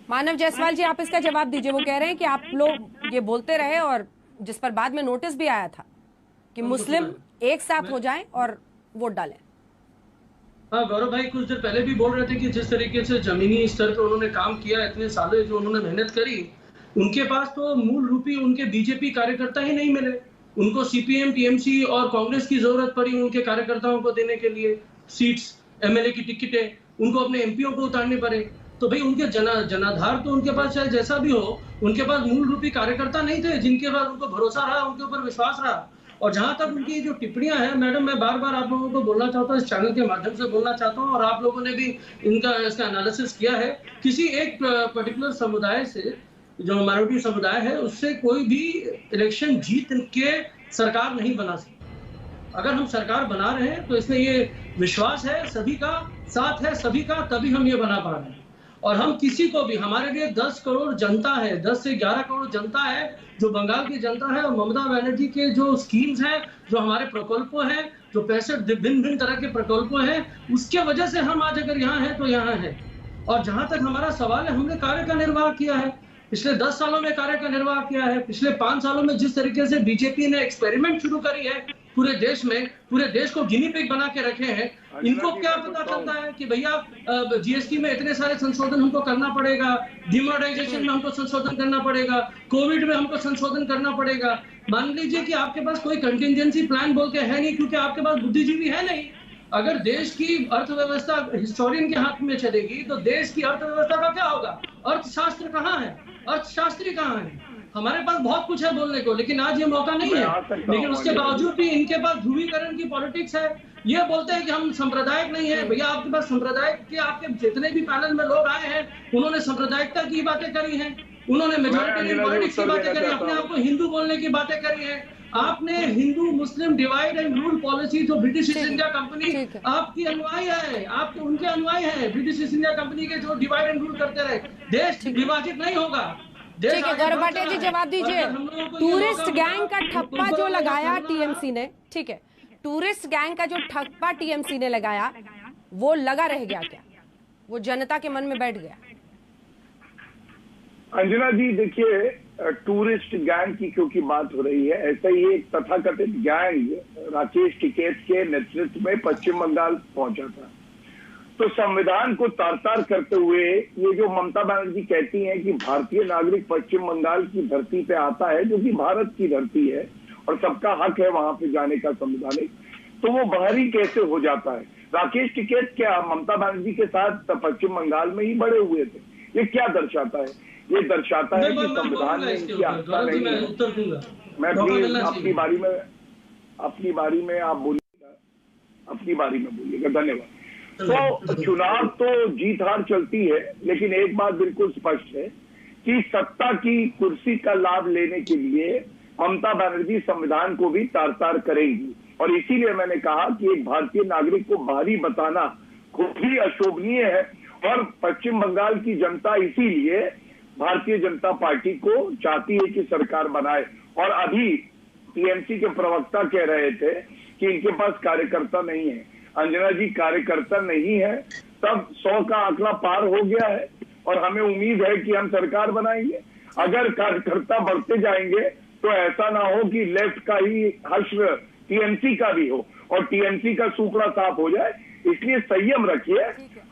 मानव जायसवाल जी, आप इसका जवाब दीजिए। वो कह रहे हैं कि आप लोग ये बोलते रहे और जिस पर बाद में नोटिस भी आया था कि मुस्लिम एक साथ हो जाएं और वोट डालें। हाँ गौरव भाई, कुछ देर पहले भी बोल रहे थे कि जिस तरीके से जमीनी स्तर पर उन्होंने काम किया, इतने सालों जो उन्होंने मेहनत करी, उनके पास तो मूल रूपी उनके बीजेपी कार्यकर्ता ही नहीं मिले। उनको सीपीएम, टीएमसी और कांग्रेस की जरूरत पड़ी उनके कार्यकर्ताओं को देने के लिए सीट्स, एमएलए की टिकटें, उनको अपने एमपीओ को उतारने पड़े। तो भाई उनके जनाधार तो उनके पास चाहे जैसा भी हो, उनके पास मूल रूपी कार्यकर्ता नहीं थे जिनके पास उनको भरोसा रहा, उनके ऊपर विश्वास रहा। और जहां तक उनकी जो टिप्पणियां हैं, मैडम, मैं बार बार आप लोगों को बोलना चाहता हूँ, इस चैनल के माध्यम से बोलना चाहता हूँ, और आप लोगों ने भी इसका एनालिसिस किया है। किसी एक पर्टिकुलर समुदाय से, जो माइनॉरिटी समुदाय है, उससे कोई भी इलेक्शन जीत के सरकार नहीं बना सकता। अगर हम सरकार बना रहे हैं तो इसमें ये विश्वास है, सभी का साथ है, सभी का, तभी हम ये बना पा रहे हैं। और हम किसी को भी, हमारे लिए 10 करोड़ जनता है, 10 से 11 करोड़ जनता है, जो बंगाल की जनता है, और ममता बनर्जी के जो स्कीम्स हैं, जो हमारे प्रकल्प हैं, जो पैसे भिन्न भिन्न तरह के प्रकल्प हैं, उसके वजह से हम आज अगर यहाँ हैं तो यहाँ हैं। और जहां तक हमारा सवाल है, हमने कार्य का निर्वाह किया है, पिछले 10 सालों में कार्य का निर्वाह किया है। पिछले 5 सालों में जिस तरीके से बीजेपी ने एक्सपेरिमेंट शुरू करी है पूरे देश में, पूरे देश को गिनी पिग बना के रखे हैं, इनको क्या पता चलता है कि भैया जीएसटी में इतने सारे संशोधन हमको करना पड़ेगा, डिमोनेटाइजेशन में हमको संशोधन करना पड़ेगा, कोविड में हमको संशोधन करना पड़ेगा। मान लीजिए कि आपके पास कोई कंटिजेंसी प्लान बोल के है नहीं, क्योंकि आपके पास बुद्धिजीवी है नहीं। अगर देश की अर्थव्यवस्था हिस्टोरियन के हाथ में चलेगी तो देश की अर्थव्यवस्था का क्या होगा? अर्थशास्त्र कहाँ है? अर्थशास्त्री कहाँ है? हमारे पास बहुत कुछ है बोलने को, लेकिन आज ये मौका नहीं है। लेकिन उसके बावजूद भी इनके पास ध्रुवीकरण की पॉलिटिक्स है। ये बोलते हैं कि हम सांप्रदायिक नहीं है। भैया, आपके पास सांप्रदायिक के, आपके जितने भी पैनल में लोग आए हैं, उन्होंने सांप्रदायिकता की बातें करी हैं, उन्होंने मेजॉरिटी पॉलिटिक्स की बातें करी, अपने आप को हिंदू बोलने की बातें करी है। आपने हिंदू मुस्लिम डिवाइड एंड रूल पॉलिसी, जो ब्रिटिश ईस्ट इंडिया कंपनी आपकी अनुयायी है, आपके उनके अनुयायी है, ब्रिटिश ईस्ट इंडिया कंपनी के, जो डिवाइड एंड रूल करते रहे। देश विभाजित नहीं होगा। ठीक है, गौरव भाटिया जी जवाब दीजिए। टूरिस्ट गैंग का ठप्पा जो लगाया टीएमसी ने, ठीक है, टूरिस्ट गैंग का जो ठप्पा टीएमसी ने लगाया, वो लगा रह गया क्या? वो जनता के मन में बैठ गया? अंजना जी, देखिए, टूरिस्ट गैंग की क्योंकि बात हो रही है, ऐसा ही एक तथाकथित गैंग राकेश टिकैत के नेतृत्व में पश्चिम बंगाल पहुंचा था। तो संविधान को तार-तार करते हुए ये जो ममता बनर्जी कहती हैं कि भारतीय नागरिक पश्चिम बंगाल की धरती पे आता है, जो कि भारत की धरती है और सबका हक है वहां पे जाने का संवैधानिक, तो वो बाहरी कैसे हो जाता है? राकेश टिकैत क्या ममता बनर्जी के साथ पश्चिम बंगाल में ही बड़े हुए थे? ये क्या दर्शाता है? ये दर्शाता है कि संविधान में इनकी आस्था नहीं है। मैं प्लीज अपनी बारी में आप बोलिएगा, अपनी बारी में बोलिएगा। धन्यवाद। तो चुनाव तो जीत हार चलती है, लेकिन एक बात बिल्कुल स्पष्ट है कि सत्ता की कुर्सी का लाभ लेने के लिए ममता बनर्जी संविधान को भी तार-तार करेंगी। और इसीलिए मैंने कहा कि एक भारतीय नागरिक को बाहरी बताना खुद ही अशोभनीय है। और पश्चिम बंगाल की जनता इसीलिए भारतीय जनता पार्टी को चाहती है कि सरकार बनाए। और अभी टीएमसी के प्रवक्ता कह रहे थे कि इनके पास कार्यकर्ता नहीं है। अंजना जी, कार्यकर्ता नहीं है तब 100 का आंकड़ा पार हो गया है और हमें उम्मीद है कि हम सरकार बनाएंगे। अगर कार्यकर्ता बढ़ते जाएंगे तो ऐसा ना हो कि लेफ्ट का ही हश्र टीएमसी का भी हो और टीएमसी का सूपड़ा साफ हो जाए। इसलिए संयम रखिए,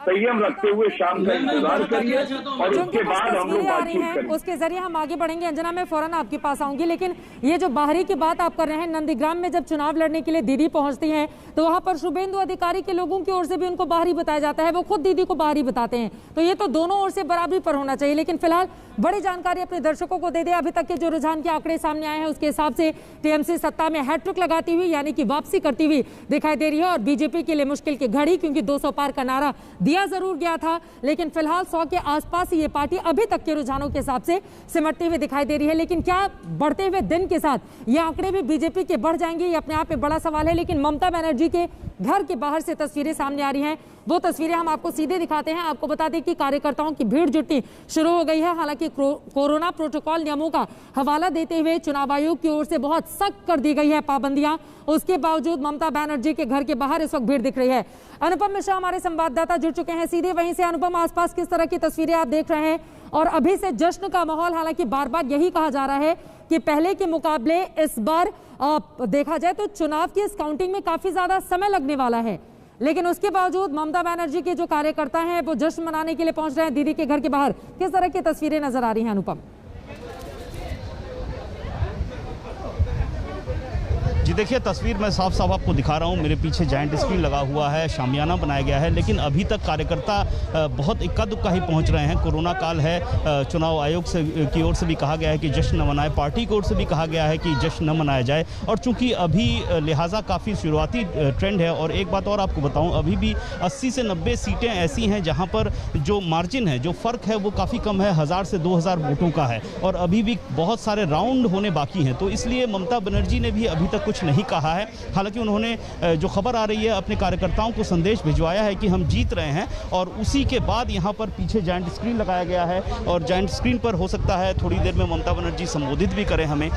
संयम रखते हुए शाम का इंतजार करिए और उसके बाद हम लोग बातचीत करेंगे। उसके जरिए हम आगे बढ़ेंगे। अंजना, मैं फौरन आपके पास आऊंगी, लेकिन ये जो बाहरी की बात आप कर रहे हैं, नंदीग्राम में जब चुनाव लड़ने के लिए दीदी पहुंचती हैं तो वहां पर शुभेंदु अधिकारी के लोगों की ओर से भी उनको बाहरी बताया जाता है, वो खुद दीदी को बाहरी बताते हैं। तो ये तो दोनों ओर से बराबरी पर होना चाहिए। लेकिन फिलहाल बड़ी जानकारी अपने दर्शकों को दे दे। अभी तक के जो रुझान के आंकड़े सामने आए हैं उसके हिसाब से टीएमसी सत्ता में हैट्रिक लगाती हुई, यानी कि वापसी करती हुई दिखाई दे रही है। और बीजेपी के लिए मुश्किल की घड़ी, क्योंकि 200 पार का नारा दिया जरूर गया था, लेकिन फिलहाल 100 के आसपास ही ये पार्टी अभी तक के रुझानों के हिसाब से सिमटती हुई दिखाई दे रही है। लेकिन क्या बढ़ते हुए दिन के साथ ये आंकड़े भी बीजेपी के बढ़ जाएंगे, ये अपने आप में बड़ा सवाल है। लेकिन ममता बनर्जी के घर के बाहर से तस्वीरें सामने आ रही हैं, वो तस्वीरें हम आपको सीधे दिखाते हैं। आपको बता दें कि कार्यकर्ताओं की भीड़ जुटनी शुरू हो गई है। हालांकि कोरोना प्रोटोकॉल नियमों का हवाला देते हुए चुनाव आयोग की ओर से बहुत सख्त कर दी गई है पाबंदियां, उसके बावजूद ममता बनर्जी के घर के बाहर इस वक्त भीड़ दिख रही है। अनुपम मिश्रा हमारे संवाददाता जुड़ चुके हैं सीधे वहीं से। अनुपम, आसपास किस तरह की तस्वीरें आप देख रहे हैं और अभी से जश्न का माहौल, हालांकि बार बार यही कहा जा रहा है कि पहले के मुकाबले इस बार देखा जाए तो चुनाव की इस काउंटिंग में काफी ज्यादा समय लगने वाला है, लेकिन उसके बावजूद ममता बनर्जी के जो कार्यकर्ता हैं वो जश्न मनाने के लिए पहुंच रहे हैं दीदी के घर के बाहर। किस तरह की तस्वीरें नजर आ रही हैं अनुपम? जी देखिए, तस्वीर मैं साफ साफ आपको दिखा रहा हूँ। मेरे पीछे जायंट स्क्रीन लगा हुआ है, शामियाना बनाया गया है, लेकिन अभी तक कार्यकर्ता बहुत इक्का दुक्का ही पहुँच रहे हैं। कोरोना काल है, चुनाव आयोग से की ओर से भी कहा गया है कि जश्न न मनाए, पार्टी की ओर से भी कहा गया है कि जश्न न मनाया जाए। और चूंकि अभी लिहाजा काफ़ी शुरुआती ट्रेंड है। और एक बात और आपको बताऊँ, अभी भी 80 से 90 सीटें ऐसी हैं जहाँ पर जो मार्जिन है, जो फ़र्क है वो काफ़ी कम है, 1000 से 2000 वोटों का है। और अभी भी बहुत सारे राउंड होने बाकी हैं। तो इसलिए ममता बनर्जी ने भी अभी तक कुछ नहीं कहा है। हालांकि उन्होंने जो खबर आ रही है अपने कार्यकर्ताओं को संदेश भिजवाया है कि हम जीत रहे हैं। और उसी के बाद यहां पर पीछे जायंट स्क्रीन लगाया गया है और जायंट स्क्रीन पर हो सकता है थोड़ी देर में ममता बनर्जी संबोधित भी करें हमें।